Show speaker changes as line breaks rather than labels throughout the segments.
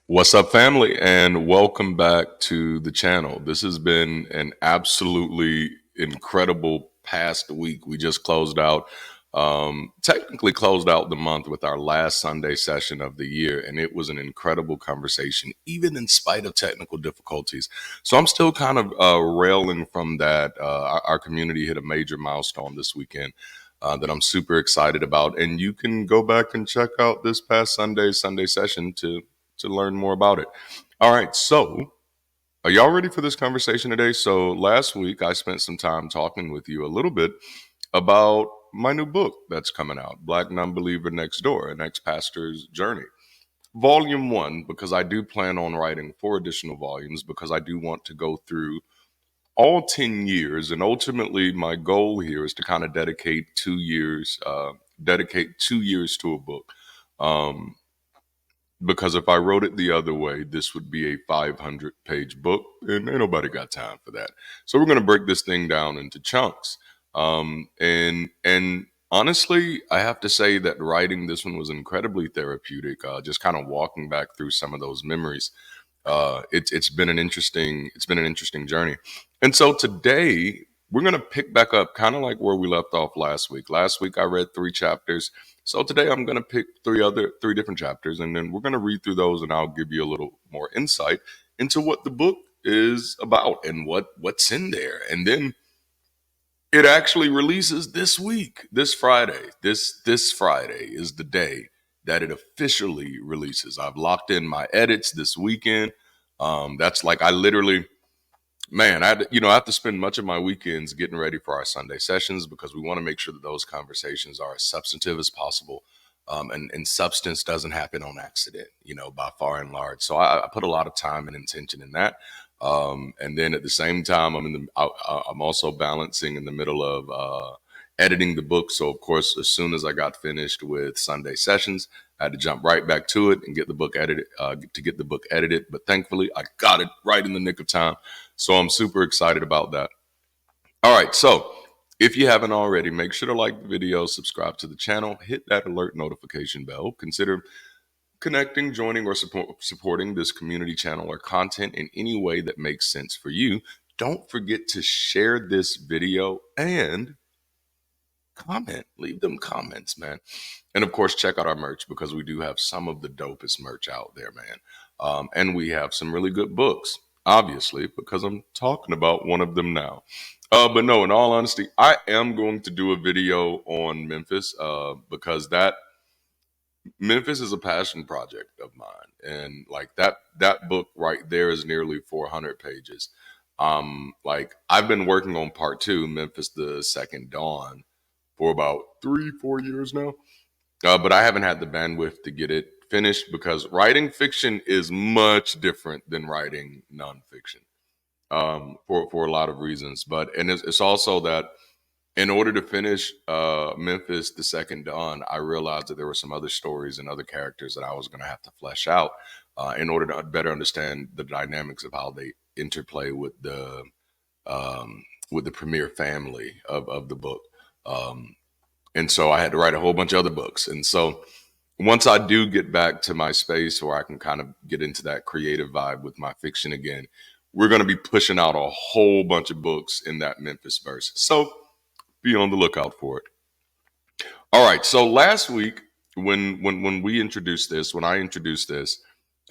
What's up, family, and welcome back to the channel. This has been an absolutely incredible past week. We just technically closed out the month with our last Sunday session of the year, and it was an incredible conversation, even in spite of technical difficulties. So I'm still kind of railing from that. Our community hit a major milestone this weekend. That I'm super excited about, and you can go back and check out this past Sunday session to learn more about it. All right, so are y'all ready for this conversation today? So last week I spent some time talking with you a little bit about my new book that's coming out, Black Nonbeliever Next Door, an ex-pastor's journey. Volume 1, because I do plan on writing 4 additional volumes because I do want to go through all 10 years, and ultimately my goal here is to kind of dedicate 2 years to a book. Because if I wrote it the other way, this would be a 500-page book, and ain't nobody got time for that. So we're going to break this thing down into chunks. And honestly, I have to say that writing this one was incredibly therapeutic. Just kind of walking back through some of those memories. It's been an interesting journey. And so today we're going to pick back up kind of like where we left off last week. Last week I read 3 chapters. So today I'm going to pick three different chapters, and then we're going to read through those, and I'll give you a little more insight into what the book is about and what's in there. And then it actually releases this week, this Friday. This Friday is the day that it officially releases. I've locked in my edits this weekend. That's like I literally, man, I have to spend much of my weekends getting ready for our Sunday sessions because we want to make sure that those conversations are as substantive as possible. And substance doesn't happen on accident, by far and large. So I put a lot of time and intention in that. And then at the same time, I'm also balancing in the middle of editing the book. So of course, as soon as I got finished with Sunday sessions, I had to jump right back to it and get the book edited. But thankfully, I got it right in the nick of time. So I'm super excited about that. All right, so if you haven't already, make sure to like the video, subscribe to the channel, hit that alert notification bell. Consider connecting, joining, or supporting this community channel or content in any way that makes sense for you. Don't forget to share this video and comment. Leave them comments, man. And of course, check out our merch because we do have some of the dopest merch out there, man. And we have some really good books, obviously, because I'm talking about one of them now. But no, in all honesty, I am going to do a video on Memphis because that Memphis is a passion project of mine, and like that book right there is nearly 400 pages. Like I've been working on part 2, Memphis the Second Dawn, for about 3-4 years now, but I haven't had the bandwidth to get it finished because writing fiction is much different than writing nonfiction for a lot of reasons. But and it's also that in order to finish Memphis the Second Dawn, I realized that there were some other stories and other characters that I was going to have to flesh out in order to better understand the dynamics of how they interplay with the premier family of the book. And so I had to write a whole bunch of other books. And so once I do get back to my space where I can kind of get into that creative vibe with my fiction again, we're going to be pushing out a whole bunch of books in that Memphis verse. So be on the lookout for it. All right. So last week, when we introduced this, when I introduced this,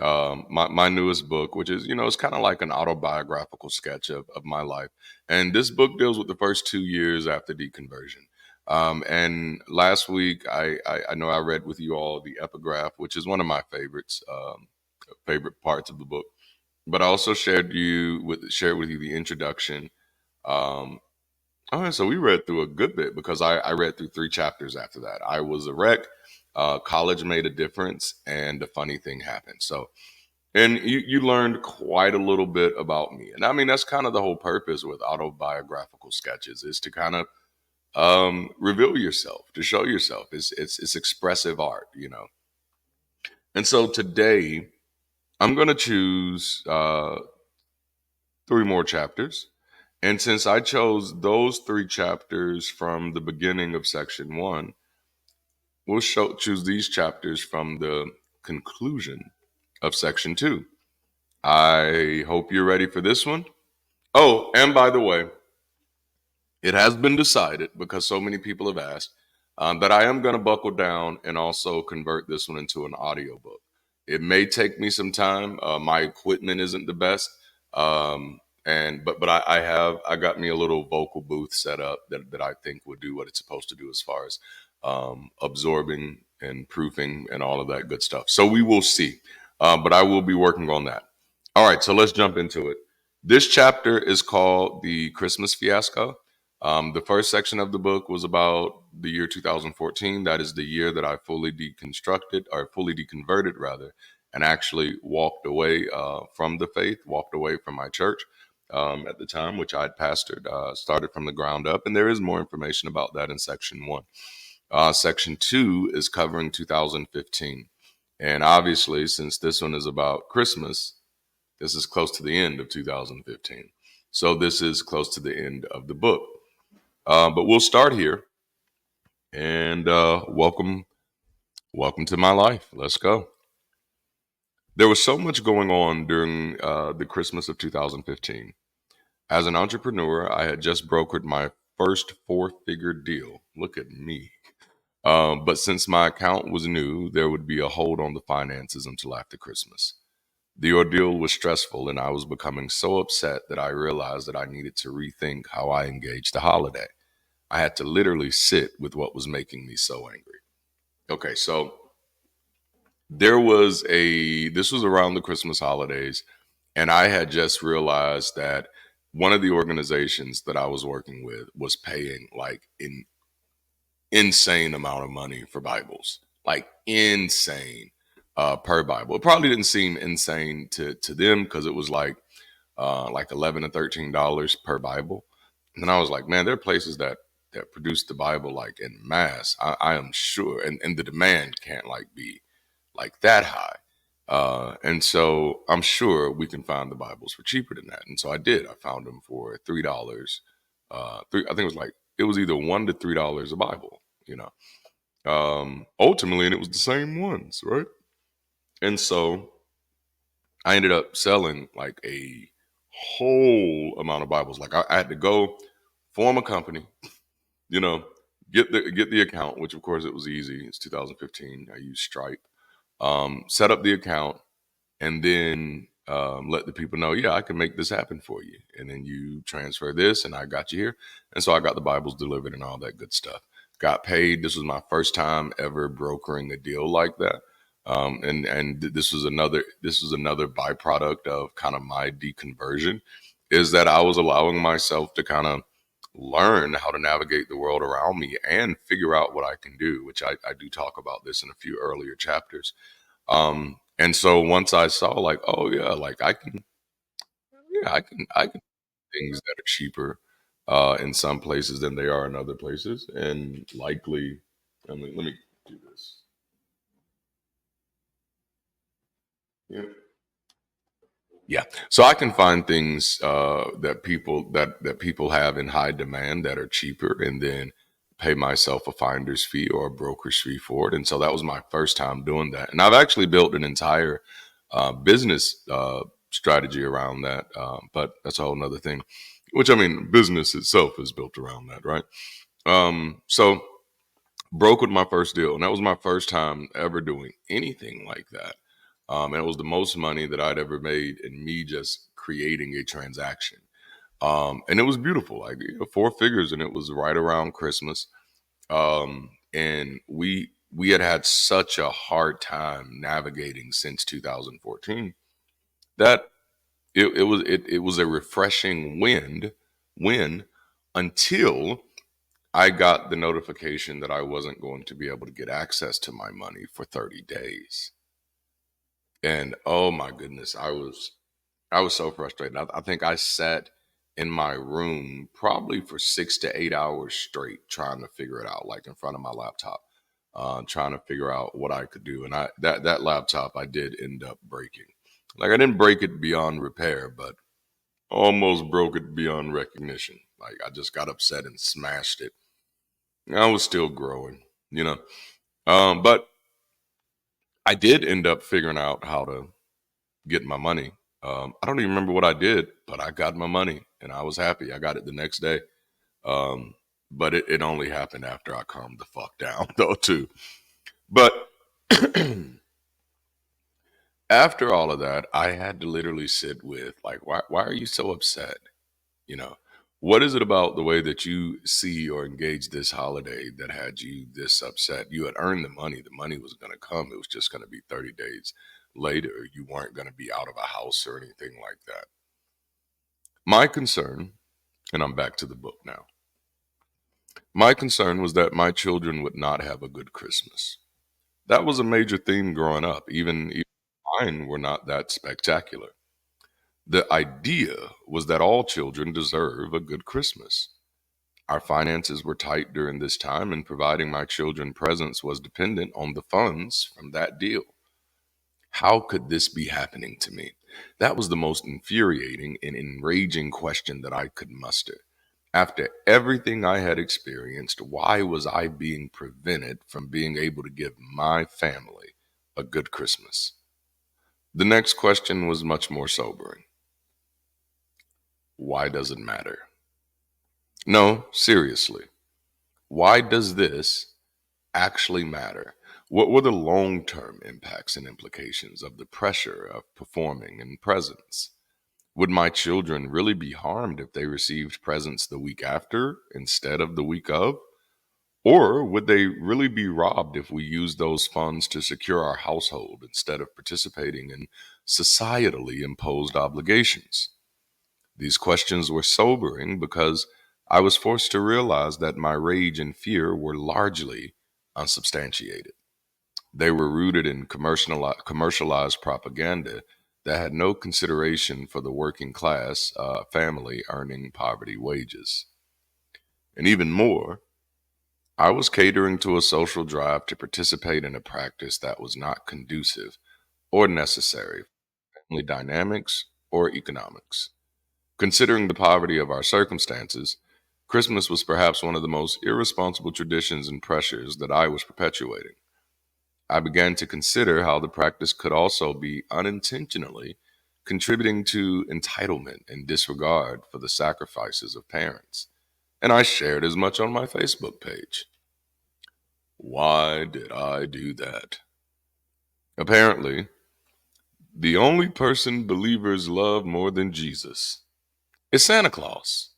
my newest book, which is, it's kind of like an autobiographical sketch of my life. And this book deals with the first 2 years after deconversion. And last week, I know I read with you all the epigraph, which is one of my favorites, favorite parts of the book. But I also shared with you the introduction. All right, so we read through a good bit because I read through 3 chapters after that. I was a wreck. College made a difference, and a funny thing happened. So, and you learned quite a little bit about me, and I mean that's kind of the whole purpose with autobiographical sketches is to kind of reveal yourself, to show yourself. It's expressive art, And so today I'm going to choose 3 more chapters. And since I chose those 3 chapters from the beginning of section 1, we'll choose these chapters from the conclusion of section 2. I hope you're ready for this one. Oh, and by the way, it has been decided, because so many people have asked, that I am going to buckle down and also convert this one into an audiobook. It may take me some time. My equipment isn't the best, and but I got me a little vocal booth set up that I think would do what it's supposed to do as far as absorbing and proofing and all of that good stuff. So we will see, but I will be working on that. All right, so let's jump into it. This chapter is called The Christmas Fiasco. The first section of the book was about the year 2014. That is the year that I fully deconstructed, or fully deconverted rather, and actually walked away from the faith, walked away from my church at the time, which I'd pastored, started from the ground up. And there is more information about that in section 1. Section 2 is covering 2015. And obviously, since this one is about Christmas, this is close to the end of 2015. So this is close to the end of the book. But we'll start here, and welcome to my life. Let's go. There was so much going on during the Christmas of 2015. As an entrepreneur, I had just brokered my first four-figure deal. Look at me. But since my account was new, there would be a hold on the finances until after Christmas. The ordeal was stressful, and I was becoming so upset that I realized that I needed to rethink how I engaged the holiday. I had to literally sit with what was making me so angry. Okay, so this was around the Christmas holidays, and I had just realized that one of the organizations that I was working with was paying like an insane amount of money for Bibles, like insane per Bible. It probably didn't seem insane to them because it was like $11 to $13 per Bible. And I was like, man, there are places that produce the Bible like in mass. I am sure, and the demand can't like be like that high. And so I'm sure we can find the Bibles for cheaper than that. And so I did. I found them for $3. I think it was either $1 to $3 a Bible. You know, ultimately, and it was the same ones, right? And so I ended up selling like a whole amount of Bibles. Like I had to go form a company, you know, get the account, which of course it was easy. It's 2015. I used Stripe. Set up the account, and then let the people know, yeah, I can make this happen for you. And then you transfer this, and I got you here. And so I got the Bibles delivered and all that good stuff. Got paid. This was my first time ever brokering a deal like that. And this was another byproduct of kind of my deconversion, is that I was allowing myself to kind of learn how to navigate the world around me and figure out what I can do, which I do talk about this in a few earlier chapters. And so once I saw like, oh yeah, like I can things that are cheaper in some places than they are in other places, and likely, I mean, let me do this. Yeah. Yeah. So I can find things that people have in high demand that are cheaper, and then pay myself a finder's fee or a broker's fee for it. And so that was my first time doing that. And I've actually built an entire business strategy around that. But that's a whole nother thing, which, I mean, business itself is built around that, right? So brokered my first deal, and that was my first time ever doing anything like that. And it was the most money that I'd ever made in me just creating a transaction. And it was beautiful, like, four figures, and it was right around Christmas. And we had such a hard time navigating since 2014 that it was a refreshing win until I got the notification that I wasn't going to be able to get access to my money for 30 days. And oh my goodness, I was so frustrated. I think I sat in my room probably for 6 to 8 hours straight trying to figure it out, like in front of my laptop, trying to figure out what I could do. And that laptop I did end up breaking. Like, I didn't break it beyond repair, but almost broke it beyond recognition. Like, I just got upset and smashed it. I was still growing, you know. But I did end up figuring out how to getting my money. I don't even remember what I did, but I got my money and I was happy. I got it the next day. Um, but it only happened after I calmed the fuck down, though, too. But after all of that, I had to literally sit with, like, why are you so upset? You know, what is it about the way that you see or engage this holiday that had you this upset? You had earned the money. The money was going to come. It was just going to be 30 days later. You weren't going to be out of a house or anything like that. My concern, and I'm back to the book now. My concern was that my children would not have a good Christmas. That was a major theme growing up. Even mine were not that spectacular. The idea was that all children deserve a good Christmas. Our finances were tight during this time, and providing my children presents was dependent on the funds from that deal. How could this be happening to me? That was the most infuriating and enraging question that I could muster. After everything I had experienced, why was I being prevented from being able to give my family a good Christmas? The next question was much more sobering. Why does it matter? No, seriously. Why does this actually matter? What were the long term impacts and implications of the pressure of performing in presents? Would my children really be harmed if they received presents the week after instead of the week of? Or would they really be robbed if we used those funds to secure our household instead of participating in societally imposed obligations? These questions were sobering because I was forced to realize that my rage and fear were largely unsubstantiated. They were rooted in commercialized propaganda that had no consideration for the working class family earning poverty wages. And even more, I was catering to a social drive to participate in a practice that was not conducive or necessary for family dynamics or economics. Considering the poverty of our circumstances, Christmas was perhaps one of the most irresponsible traditions and pressures that I was perpetuating. I began to consider how the practice could also be unintentionally contributing to entitlement and disregard for the sacrifices of parents. And I shared as much on my Facebook page. Why did I do that? Apparently, the only person believers love more than Jesus is Santa Claus.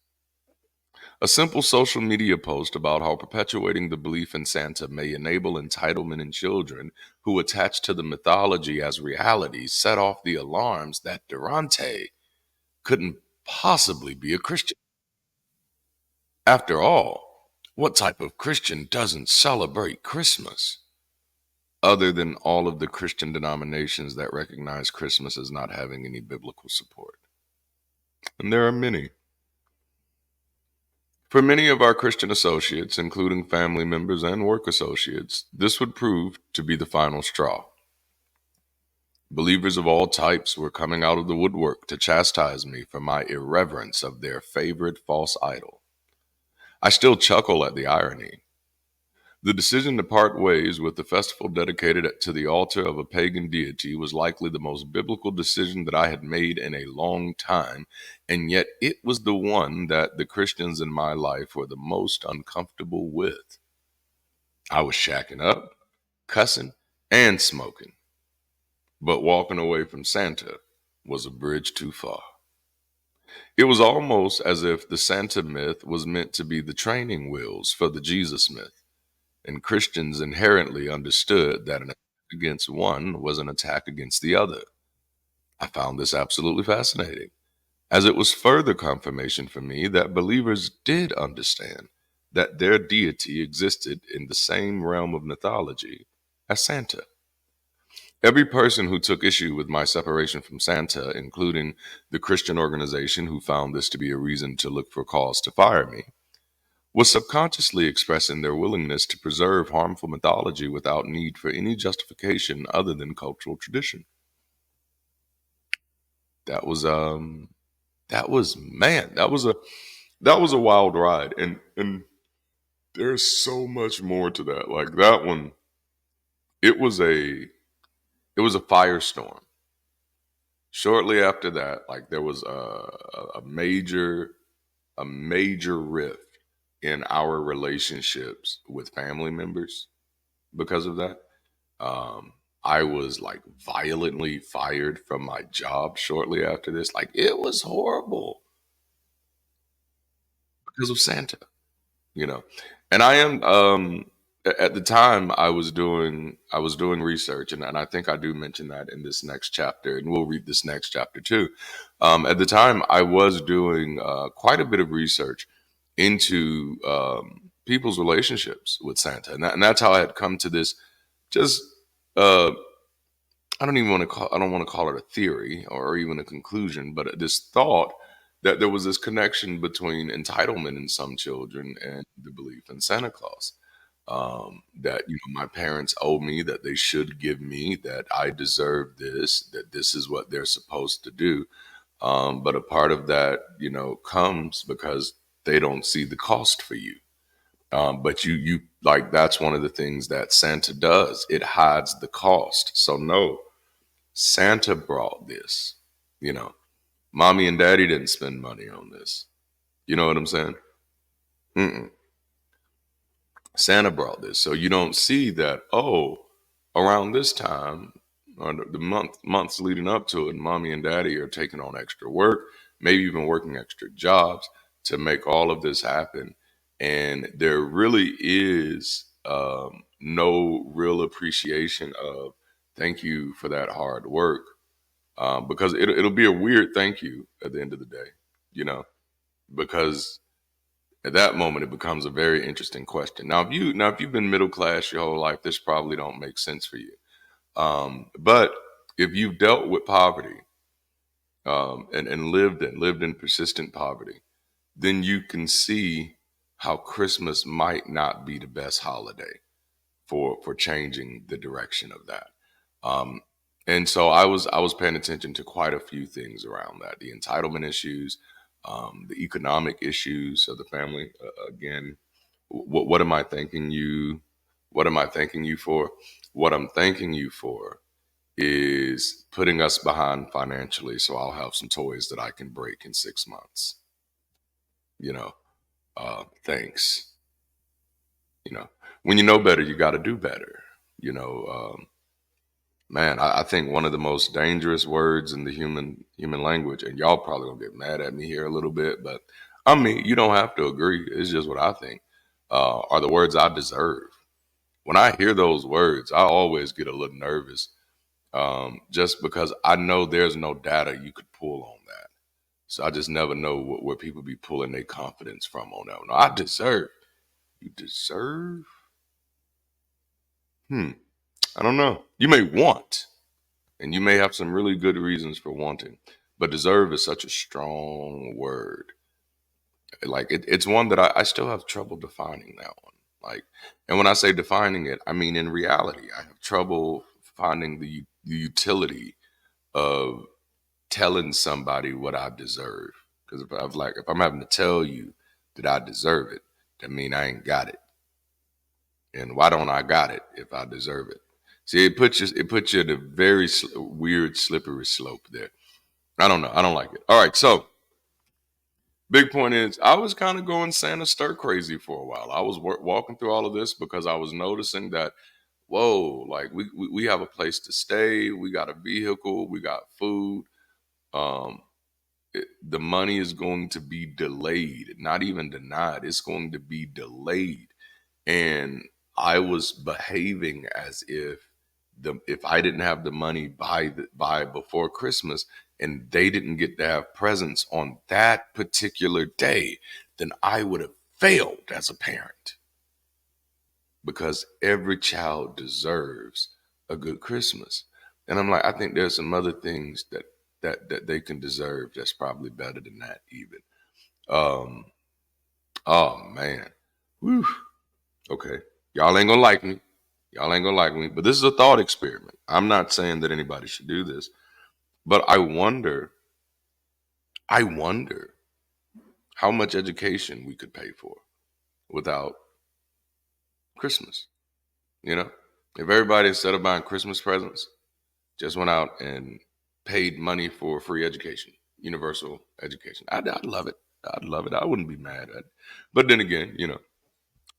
A simple social media post about how perpetuating the belief in Santa may enable entitlement in children who attach to the mythology as reality set off the alarms that Darante couldn't possibly be a Christian. After all, what type of Christian doesn't celebrate Christmas? Other than all of the Christian denominations that recognize Christmas as not having any biblical support. And there are many. For many of our Christian associates, including family members and work associates, this would prove to be the final straw. Believers of all types were coming out of the woodwork to chastise me for my irreverence of their favorite false idol. I still chuckle at the irony. The decision to part ways with the festival dedicated to the altar of a pagan deity was likely the most biblical decision that I had made in a long time, and yet it was the one that the Christians in my life were the most uncomfortable with. I was shacking up, cussing, and smoking, but walking away from Santa was a bridge too far. It was almost as if the Santa myth was meant to be the training wheels for the Jesus myth, and Christians inherently understood that an attack against one was an attack against the other. I found this absolutely fascinating, as it was further confirmation for me that believers did understand that their deity existed in the same realm of mythology as Santa. Every person who took issue with my separation from Santa, including the Christian organization who found this to be a reason to look for cause to fire me, was subconsciously expressing their willingness to preserve harmful mythology without need for any justification other than cultural tradition. That was that was man, that was a wild ride, and there's so much more to that. Like that one, it was a it was a firestorm. Shortly after that, like there was a major rift in our relationships with family members because of that. Um, I was like violently fired from my job shortly after this. Like it was horrible because of Santa, you know. And I am at the time I was doing research, and I think I do mention that in this next chapter, and we'll read this next chapter too. At the time, I was doing quite a bit of research into people's relationships with Santa, and that's how I had come to this. Just uh, I don't want to call it a theory or even a conclusion, but this thought that there was this connection between entitlement in some children and the belief in Santa Claus. That my parents owe me, that they should give me, that I deserve this, that this is what they're supposed to do. But a part of that, comes because they don't see the cost for you. But you like that's one of the things that Santa does. It hides the cost. So no, Santa brought this. You know, mommy and daddy didn't spend money on this. You know what I'm saying? Mm-mm. Santa brought this. So you don't see that, oh, around this time, or the months leading up to it, mommy and daddy are taking on extra work, maybe even working extra jobs to make all of this happen. And there really is no real appreciation of thank you for that hard work, because it'll be a weird thank you at the end of the day, you know, because at that moment it becomes a very interesting question. Now if you've been middle class your whole life, this probably don't make sense for you. But if you've dealt with poverty, and lived in persistent poverty, then you can see how Christmas might not be the best holiday for changing the direction of that. Um, and so I was paying attention to quite a few things around that: the entitlement issues, the economic issues of the family. Again, what am I thanking you? What am I thanking you for? What I'm thanking you for is putting us behind financially, so I'll have some toys that I can break in 6 months. You know, thanks. When you know better, you got to do better. You know, Man, I think one of the most dangerous words in the human language, and y'all probably gonna get mad at me here a little bit, but I mean, you don't have to agree. It's just what I think. Are the words I deserve. When I hear those words, I always get a little nervous, just because I know there's no data you could pull on that. So I just never know where people be pulling their confidence from on that. No, I deserve. You deserve? Hmm. I don't know. You may want. And you may have some really good reasons for wanting, but deserve is such a strong word. Like it's one that I still have trouble defining that one. Like, and when I say defining it, I mean in reality, I have trouble finding the utility of telling somebody what I deserve. Because if I'm having to tell you that I deserve it, that mean I ain't got it. And why don't I got it if I deserve it? See, it puts you at a very weird, slippery slope there. I don't know. I don't like it. All right. So, big point is, I was kind of going Santa stir crazy for a while. I was walking through all of this because I was noticing that, whoa, like we have a place to stay, we got a vehicle, we got food. Um, the money is going to be delayed, not even denied. It's going to be delayed. And I was behaving as if I didn't have the money by before Christmas, and they didn't get to have presents on that particular day, then I would have failed as a parent, because every child deserves a good Christmas. And I'm like, I think there's some other things that they can deserve that's probably better than that even. Um, oh man. Whew. Okay. Y'all ain't gonna like me. Y'all ain't gonna like me. But this is a thought experiment. I'm not saying that anybody should do this. But I wonder how much education we could pay for without Christmas. You know? If everybody, instead of buying Christmas presents, just went out and paid money for free education, universal education. I'd love it. I'd love it. I wouldn't be mad at it. But then again,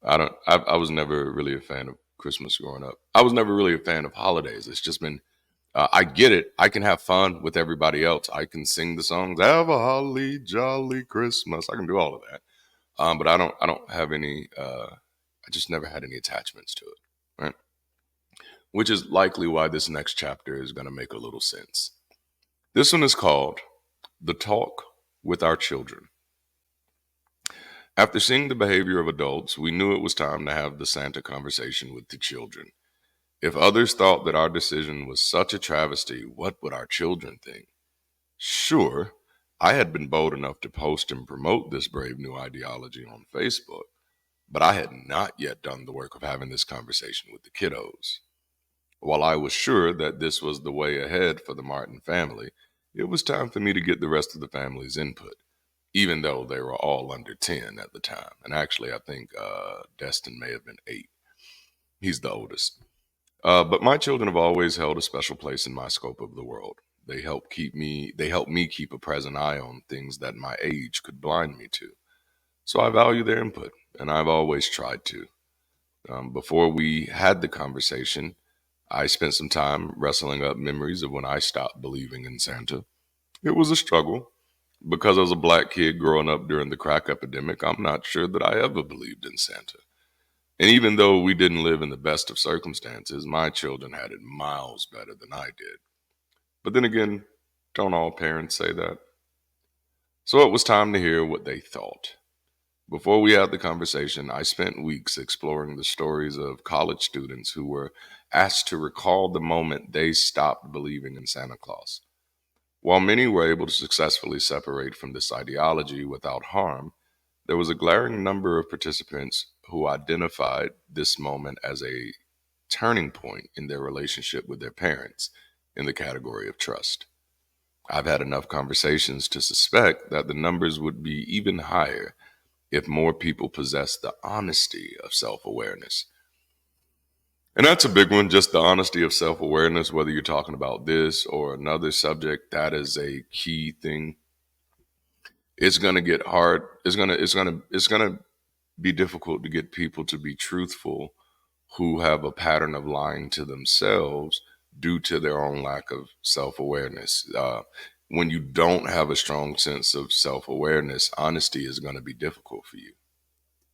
I don't. I was never really a fan of Christmas growing up. I was never really a fan of holidays. It's just been. I get it. I can have fun with everybody else. I can sing the songs. Have a holly jolly Christmas. I can do all of that. But I don't. I don't have any. I just never had any attachments to it. Right. Which is likely why this next chapter is going to make a little sense. This one is called "The Talk with Our Children." After seeing the behavior of adults, we knew it was time to have the Santa conversation with the children. If others thought that our decision was such a travesty, what would our children think? Sure, I had been bold enough to post and promote this brave new ideology on Facebook, but I had not yet done the work of having this conversation with the kiddos. While I was sure that this was the way ahead for the Martin family, it was time for me to get the rest of the family's input, even though they were all under 10 at the time. And actually, I think Destin may have been 8. He's the oldest. But my children have always held a special place in my scope of the world. They help me keep a present eye on things that my age could blind me to. So I value their input, and I've always tried to. Before we had the conversation, I spent some time wrestling up memories of when I stopped believing in Santa. It was a struggle. Because I was a black kid growing up during the crack epidemic, I'm not sure that I ever believed in Santa. And even though we didn't live in the best of circumstances, my children had it miles better than I did. But then again, don't all parents say that? So it was time to hear what they thought. Before we had the conversation, I spent weeks exploring the stories of college students who were asked to recall the moment they stopped believing in Santa Claus. While many were able to successfully separate from this ideology without harm, there was a glaring number of participants who identified this moment as a turning point in their relationship with their parents in the category of trust. I've had enough conversations to suspect that the numbers would be even higher if more people possessed the honesty of self awareness. And that's a big one, just the honesty of self awareness, whether you're talking about this or another subject, that is a key thing. It's gonna get hard. It's gonna be difficult to get people to be truthful who have a pattern of lying to themselves due to their own lack of self awareness. When you don't have a strong sense of self awareness, honesty is going to be difficult for you,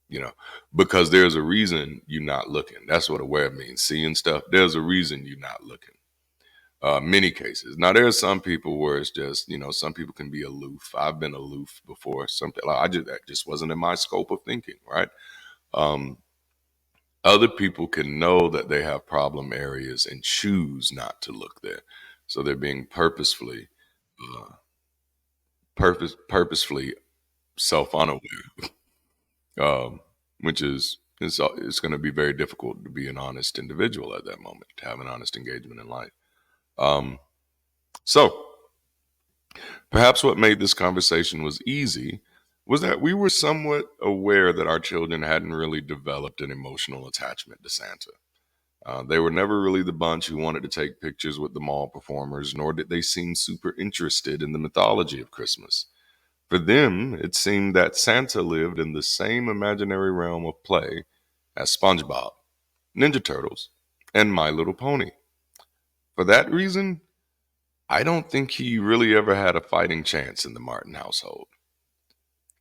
you know, because there's a reason you're not looking. That's what aware means, seeing stuff. There's a reason you're not looking. Many cases. Now, there are some people where it's just, some people can be aloof. I've been aloof before. Something like that just wasn't in my scope of thinking, right? Um, Other people can know that they have problem areas and choose not to look there. So they're being uh, purposefully self-unaware, um, which is it's going to be very difficult to be an honest individual at that moment, to have an honest engagement in life. Um, so perhaps what made this conversation was easy was that we were somewhat aware that our children hadn't really developed an emotional attachment to Santa. They were never really the bunch who wanted to take pictures with the mall performers, nor did they seem super interested in the mythology of Christmas. For them, it seemed that Santa lived in the same imaginary realm of play as SpongeBob, Ninja Turtles, and My Little Pony. For that reason, I don't think he really ever had a fighting chance in the Martin household.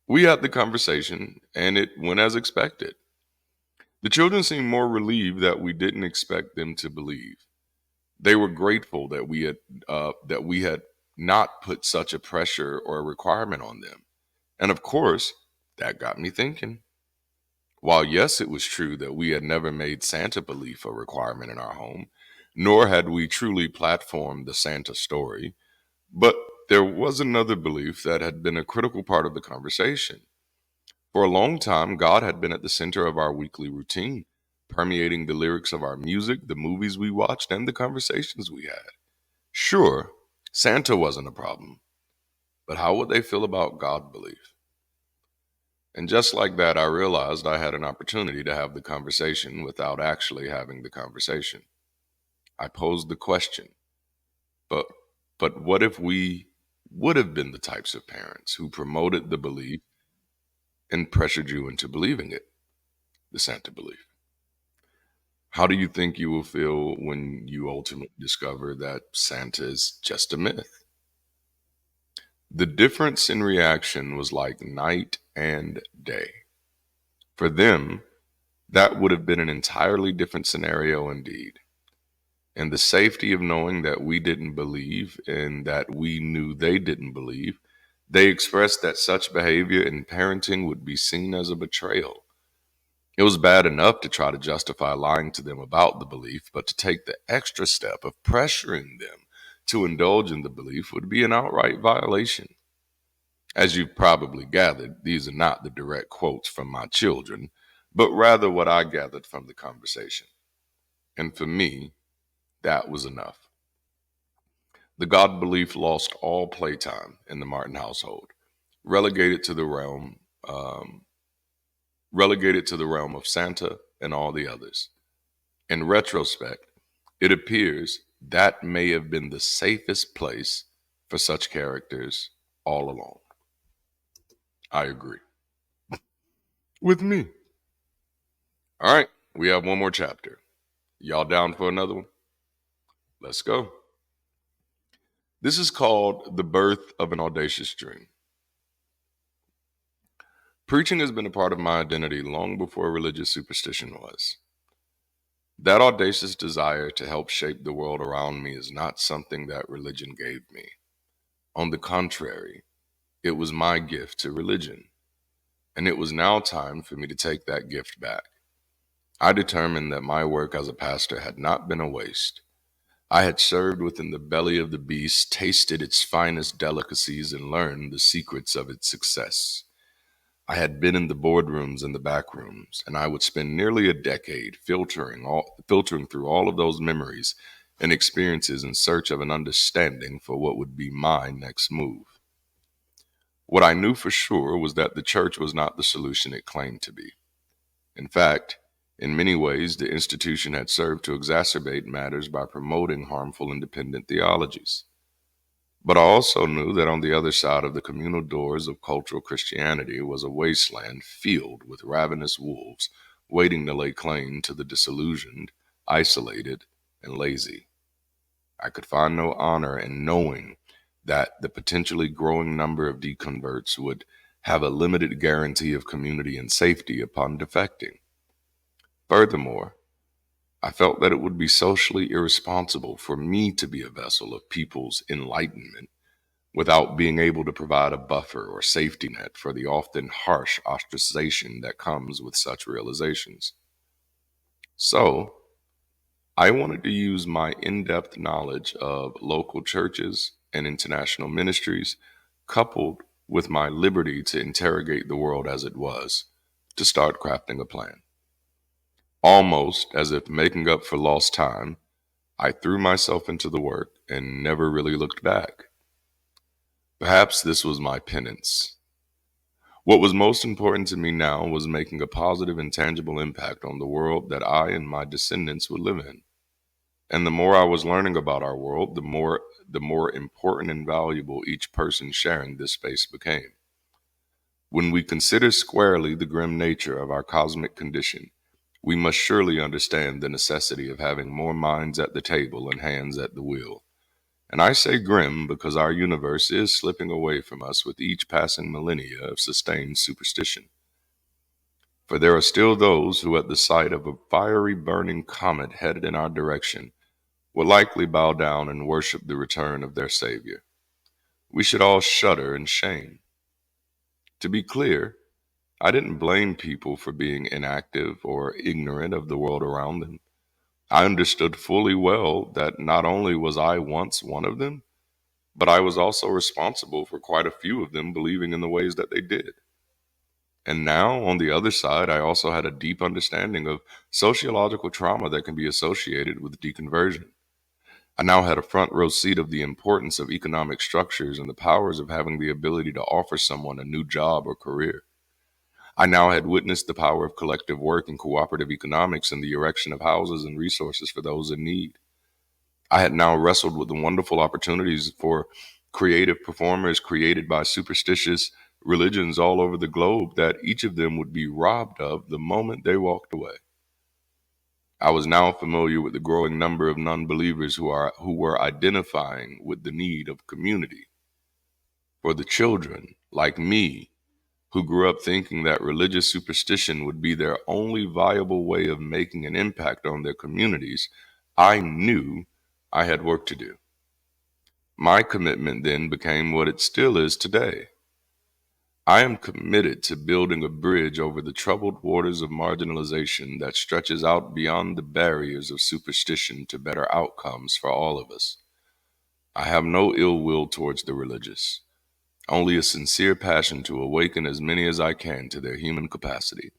We had the conversation, and it went as expected. The children seemed more relieved that we didn't expect them to believe. They were grateful that we had not put such a pressure or a requirement on them. And of course, that got me thinking. While yes, it was true that we had never made Santa belief a requirement in our home, nor had we truly platformed the Santa story, but there was another belief that had been a critical part of the conversation. For a long time, God had been at the center of our weekly routine, permeating the lyrics of our music, the movies we watched, and the conversations we had. Sure, Santa wasn't a problem, but how would they feel about God belief? And just like that, I realized I had an opportunity to have the conversation without actually having the conversation. I posed the question, but But what if we would have been the types of parents who promoted the belief and pressured you into believing it, the Santa belief? How do you think you will feel when you ultimately discover that Santa is just a myth? The difference in reaction was like night and day. For them, that would have been an entirely different scenario indeed. And the safety of knowing that we didn't believe and that we knew they didn't believe, they expressed that such behavior in parenting would be seen as a betrayal. It was bad enough to try to justify lying to them about the belief, but to take the extra step of pressuring them to indulge in the belief would be an outright violation. As you've probably gathered, these are not the direct quotes from my children, but rather what I gathered from the conversation. And for me, that was enough. The God belief lost all playtime in the Martin household, relegated to the realm, um, relegated to the realm of Santa and all the others. In retrospect, it appears that may have been the safest place for such characters all along. I agree. With me. All right, we have one more chapter. Y'all down for another one? Let's go. This is called The Birth of an Audacious Dream. Preaching has been a part of my identity long before religious superstition was. That audacious desire to help shape the world around me is not something that religion gave me. On the contrary, it was my gift to religion, and it was now time for me to take that gift back. I determined that my work as a pastor had not been a waste. I had served within the belly of the beast, tasted its finest delicacies, and learned the secrets of its success. I had been in the boardrooms and the back rooms, and I would spend nearly a decade filtering through all of those memories and experiences in search of an understanding for what would be my next move. What I knew for sure was that the church was not the solution it claimed to be. In fact, in many ways, the institution had served to exacerbate matters by promoting harmful independent theologies. But I also knew that on the other side of the communal doors of cultural Christianity was a wasteland filled with ravenous wolves waiting to lay claim to the disillusioned, isolated, and lazy. I could find no honor in knowing that the potentially growing number of deconverts would have a limited guarantee of community and safety upon defecting. Furthermore, I felt that it would be socially irresponsible for me to be a vessel of people's enlightenment without being able to provide a buffer or safety net for the often harsh ostracization that comes with such realizations. So, I wanted to use my in depth knowledge of local churches and international ministries, coupled with my liberty to interrogate the world as it was, to start crafting a plan. Almost as if making up for lost time, I threw myself into the work and never really looked back. Perhaps this was my penance. What was most important to me now was making a positive and tangible impact on the world that I and my descendants would live in. And the more I was learning about our world, the more important and valuable each person sharing this space became. When we consider squarely the grim nature of our cosmic condition, we must surely understand the necessity of having more minds at the table and hands at the wheel. And I say grim because our universe is slipping away from us with each passing millennia of sustained superstition. For there are still those who, at the sight of a fiery burning comet headed in our direction, will likely bow down and worship the return of their Savior. We should all shudder in shame. To be clear, I didn't blame people for being inactive or ignorant of the world around them. I understood fully well that not only was I once one of them, but I was also responsible for quite a few of them believing in the ways that they did. And now, on the other side, I also had a deep understanding of sociological trauma that can be associated with deconversion. I now had a front row seat of the importance of economic structures and the powers of having the ability to offer someone a new job or career. I now had witnessed the power of collective work and cooperative economics in the erection of houses and resources for those in need. I had now wrestled with the wonderful opportunities for creative performers created by superstitious religions all over the globe that each of them would be robbed of the moment they walked away. I was now familiar with the growing number of non-believers who were identifying with the need of community. For the children, like me, who grew up thinking that religious superstition would be their only viable way of making an impact on their communities, I knew I had work to do. My commitment then became what it still is today. I am committed to building a bridge over the troubled waters of marginalization that stretches out beyond the barriers of superstition to better outcomes for all of us. I have no ill will towards the religious, only a sincere passion to awaken as many as I can to their human capacity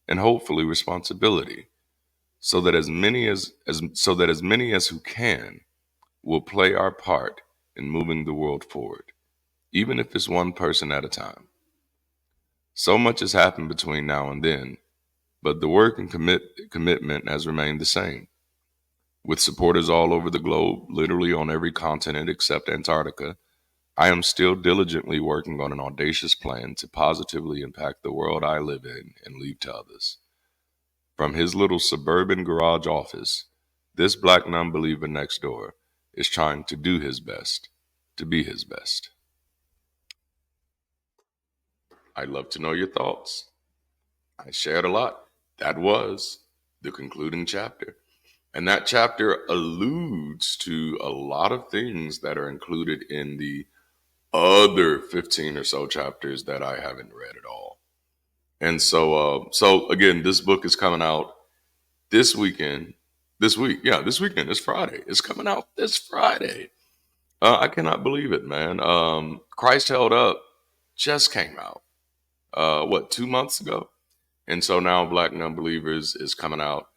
and hopefully responsibility, so that as many as who can will play our part in moving the world forward, even if it's one person at a time. So much has happened between now and then, but the work and commitment has remained the same. With supporters all over the globe, literally on every continent except Antarctica, I am still diligently working on an audacious plan to positively impact the world I live in and leave to others. From his little suburban garage office, this black non-believer next door is trying to do his best to be his best. I'd love to know your thoughts. I shared a lot. That was the concluding chapter. And that chapter alludes to a lot of things that are included in the other 15 or so chapters that I haven't read at all. And so again, this book is coming out this weekend. This week, yeah, this weekend. It's Friday. It's coming out this Friday. I cannot believe it, man. Christ Held Up just came out. 2 months ago? And so now Black Nonbelievers is coming out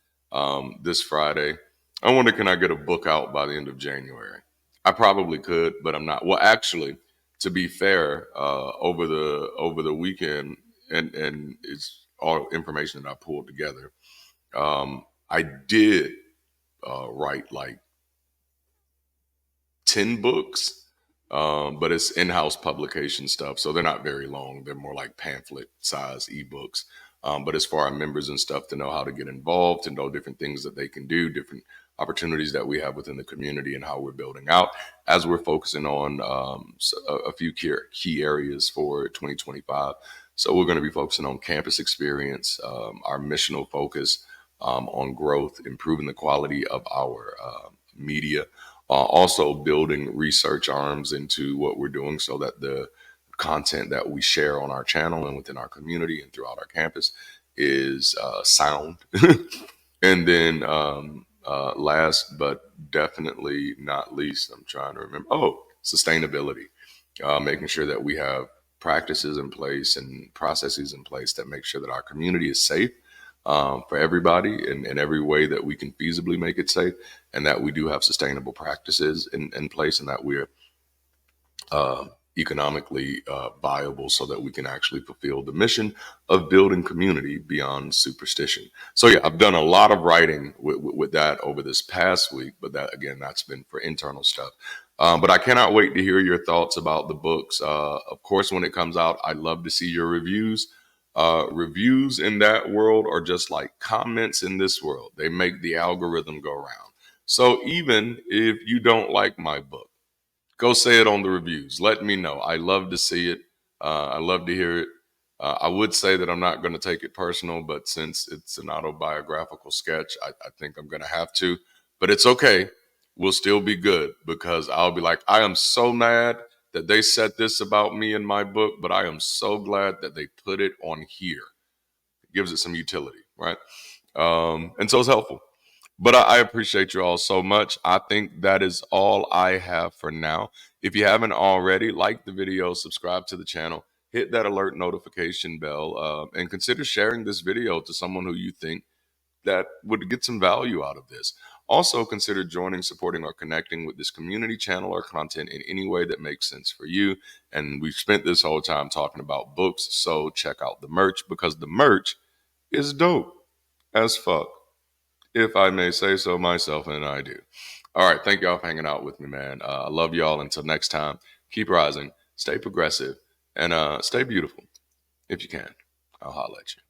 this Friday. I wonder, can I get a book out by the end of January? I probably could, but I'm not. Well, actually, to be fair, over the weekend, and it's all information that I pulled together. I did write like 10 books, but it's in-house publication stuff, so they're not very long. They're more like pamphlet size ebooks. But it's for our members and stuff to know how to get involved, to know different things that they can do, different opportunities that we have within the community, and how we're building out as we're focusing on a few key areas for 2025. So we're going to be focusing on campus experience, our missional focus on growth, improving the quality of our media, also building research arms into what we're doing so that the content that we share on our channel and within our community and throughout our campus is sound. And then last but definitely not least, I'm trying to remember, sustainability. Making sure that we have practices in place and processes in place that make sure that our community is safe for everybody in every way that we can feasibly make it safe, and that we do have sustainable practices in place, and that we're economically viable so that we can actually fulfill the mission of building community beyond superstition. So yeah, I've done a lot of writing with that over this past week, but that again, that's been for internal stuff. But I cannot wait to hear your thoughts about the books. Of course, when it comes out, I'd love to see your reviews. Reviews in that world are just like comments in this world. They make the algorithm go round. So even if you don't like my book, go say it on the reviews. Let me know. I love to see it. I love to hear it. I would say that I'm not going to take it personal, but since it's an autobiographical sketch, I think I'm going to have to. But it's okay. We'll still be good, because I'll be like, I am so mad that they said this about me in my book, but I am so glad that they put it on here. It gives it some utility, right? And so it's helpful. But I appreciate you all so much. I think that is all I have for now. If you haven't already, like the video, subscribe to the channel, hit that alert notification bell, and consider sharing this video to someone who you think that would get some value out of this. Also, consider joining, supporting, or connecting with this community channel or content in any way that makes sense for you. And we've spent this whole time talking about books, so check out the merch, because the merch is dope as fuck, if I may say so myself, and I do. All right. Thank y'all for hanging out with me, man. I love y'all. Until next time, keep rising, stay progressive, and stay beautiful if you can. I'll holler at you.